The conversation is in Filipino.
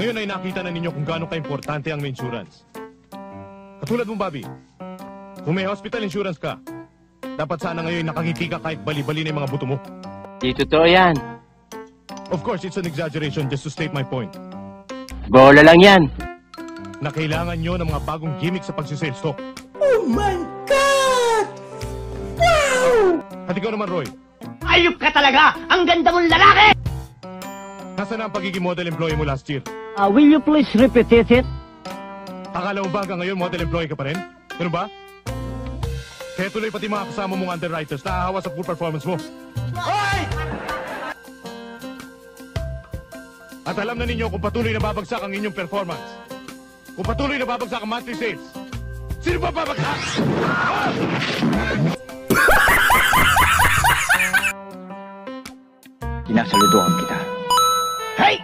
Ngayon ay nakita na ninyo kung gaano ka-importante ang may insurance. Katulad mo, Bobby, kung may hospital insurance ka, dapat sana ngayon nakangiti ka kahit bali-bali na yung mga buto mo. Di totoo yan. Of course, it's an exaggeration just to state my point. Bola lang yan. Na kailangan nyo ng mga bagong gimmick sa pagsisales talk. Oh my God! Wow! At ikaw naman, Roy. Ayup ka talaga! Ang ganda mong lalaki! Nasaan na ang pagiging model employee mo last year? Will you please repeat it? Akala mo ba hanggang ngayon model employee ka pa rin? Ganun ba? Kaya tuloy pati mga kasama mong underwriters nahahawa sa poor performance mo. Hoy! At alam na ninyo kung patuloy na babagsak ang inyong performance. Kung patuloy na babagsak ang monthly sales. Sino ba babagsak? Sinasaludoan kita. Hey!